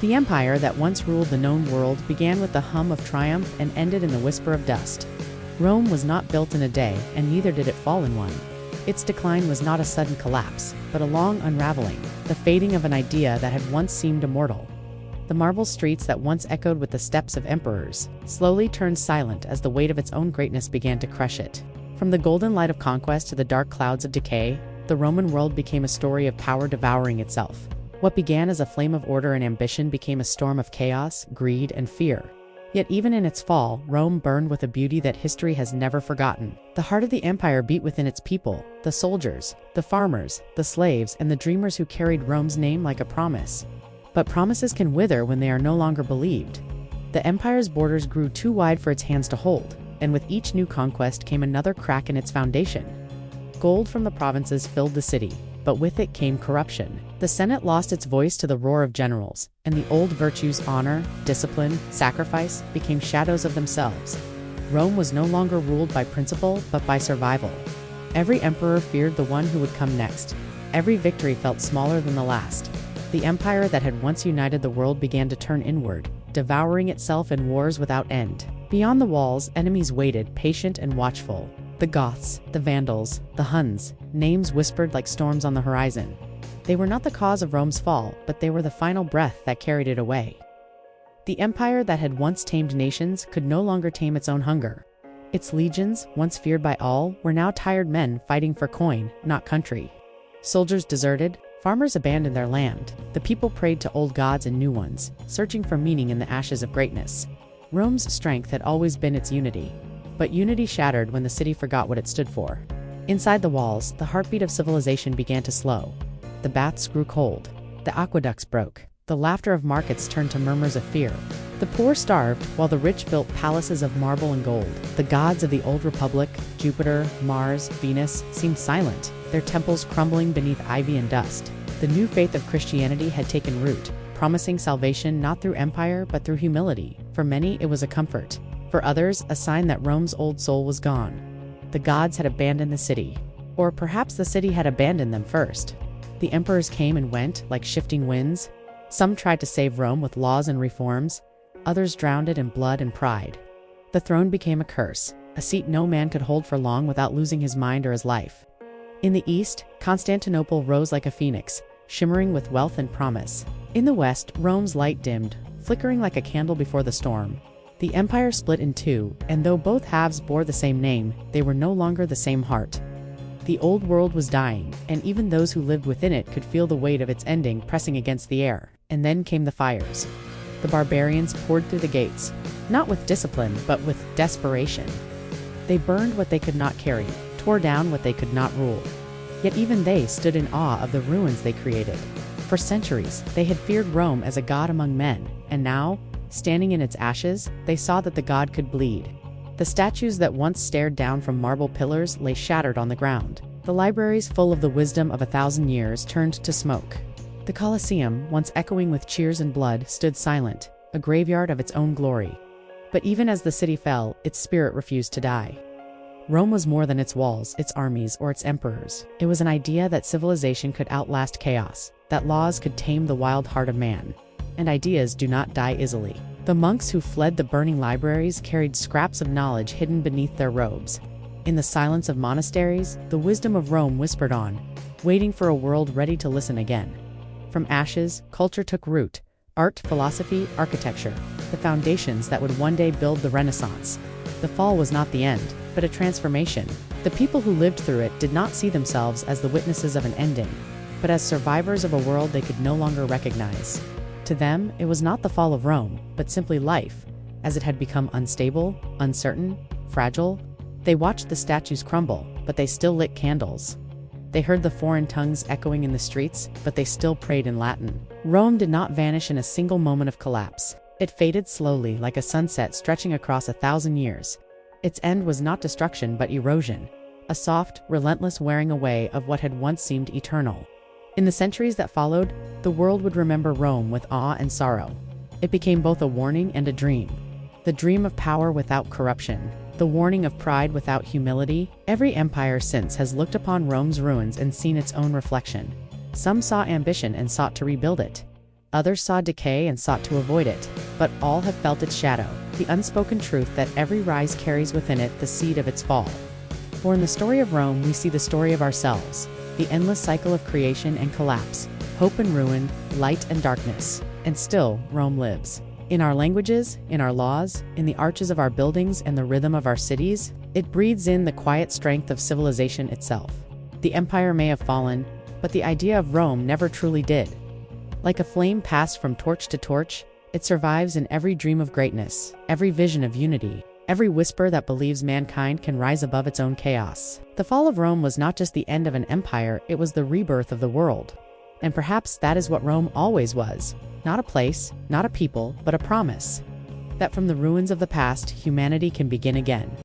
The empire that once ruled the known world began with the hum of triumph and ended in the whisper of dust. Rome was not built in a day, and neither did it fall in one. Its decline was not a sudden collapse, but a long unraveling, the fading of an idea that had once seemed immortal. The marble streets that once echoed with the steps of emperors slowly turned silent as the weight of its own greatness began to crush it. From the golden light of conquest to the dark clouds of decay, the Roman world became a story of power devouring itself. What began as a flame of order and ambition became a storm of chaos, greed, and fear. Yet even in its fall, Rome burned with a beauty that history has never forgotten. The heart of the empire beat within its people, the soldiers, the farmers, the slaves, and the dreamers who carried Rome's name like a promise. But promises can wither when they are no longer believed. The empire's borders grew too wide for its hands to hold, and with each new conquest came another crack in its foundation. Gold from the provinces filled the city, but with it came corruption. The Senate lost its voice to the roar of generals, and the old virtues honor, discipline, sacrifice became shadows of themselves. Rome was no longer ruled by principle, but by survival. Every emperor feared the one who would come next. Every victory felt smaller than the last. The empire that had once united the world began to turn inward, devouring itself in wars without end. Beyond the walls, enemies waited, patient and watchful. The Goths, the Vandals, the Huns, names whispered like storms on the horizon. They were not the cause of Rome's fall, but they were the final breath that carried it away. The empire that had once tamed nations could no longer tame its own hunger. Its legions, once feared by all, were now tired men fighting for coin, not country. Soldiers deserted, farmers abandoned their land. The people prayed to old gods and new ones, searching for meaning in the ashes of greatness. Rome's strength had always been its unity. But unity shattered when the city forgot what it stood for. Inside the walls, the heartbeat of civilization began to slow. The baths grew cold. The aqueducts broke. The laughter of markets turned to murmurs of fear. The poor starved, while the rich built palaces of marble and gold. The gods of the old republic, Jupiter, Mars, Venus, seemed silent, their temples crumbling beneath ivy and dust. The new faith of Christianity had taken root, promising salvation not through empire but through humility. For many, it was a comfort. For others, a sign that Rome's old soul was gone. The gods had abandoned the city. Or perhaps the city had abandoned them first. The emperors came and went, like shifting winds. Some tried to save Rome with laws and reforms. Others drowned it in blood and pride. The throne became a curse, a seat no man could hold for long without losing his mind or his life. In the east, Constantinople rose like a phoenix, shimmering with wealth and promise. In the west, Rome's light dimmed, flickering like a candle before the storm. The empire split in two, and though both halves bore the same name, they were no longer the same heart. The old world was dying, and even those who lived within it could feel the weight of its ending pressing against the air. And then came the fires. The barbarians poured through the gates, not with discipline, but with desperation. They burned what they could not carry, tore down what they could not rule. Yet even they stood in awe of the ruins they created. For centuries, they had feared Rome as a god among men, and now, standing in its ashes, they saw that the god could bleed. The statues that once stared down from marble pillars lay shattered on the ground. The libraries full of the wisdom of 1,000 years turned to smoke. The Colosseum, once echoing with cheers and blood, stood silent, a graveyard of its own glory. But even as the city fell, its spirit refused to die. Rome was more than its walls, its armies, or its emperors. It was an idea that civilization could outlast chaos, that laws could tame the wild heart of man. And ideas do not die easily. The monks who fled the burning libraries carried scraps of knowledge hidden beneath their robes. In the silence of monasteries, the wisdom of Rome whispered on, waiting for a world ready to listen again. From ashes, culture took root. Art, philosophy, architecture, the foundations that would one day build the Renaissance. The fall was not the end, but a transformation. The people who lived through it did not see themselves as the witnesses of an ending, but as survivors of a world they could no longer recognize. To them, it was not the fall of Rome, but simply life, as it had become unstable, uncertain, fragile. They watched the statues crumble, but they still lit candles. They heard the foreign tongues echoing in the streets, but they still prayed in Latin. Rome did not vanish in a single moment of collapse. It faded slowly like a sunset stretching across 1,000 years. Its end was not destruction but erosion, a soft, relentless wearing away of what had once seemed eternal. In the centuries that followed, the world would remember Rome with awe and sorrow. It became both a warning and a dream. The dream of power without corruption, the warning of pride without humility. Every empire since has looked upon Rome's ruins and seen its own reflection. Some saw ambition and sought to rebuild it. Others saw decay and sought to avoid it, but all have felt its shadow, the unspoken truth that every rise carries within it the seed of its fall. For in the story of Rome we see the story of ourselves, the endless cycle of creation and collapse, hope and ruin, light and darkness. And still, Rome lives. In our languages, in our laws, in the arches of our buildings and the rhythm of our cities, it breathes in the quiet strength of civilization itself. The empire may have fallen, but the idea of Rome never truly did. Like a flame passed from torch to torch, it survives in every dream of greatness, every vision of unity, every whisper that believes mankind can rise above its own chaos. The fall of Rome was not just the end of an empire, it was the rebirth of the world. And perhaps that is what Rome always was. Not a place, not a people, but a promise. That from the ruins of the past, humanity can begin again.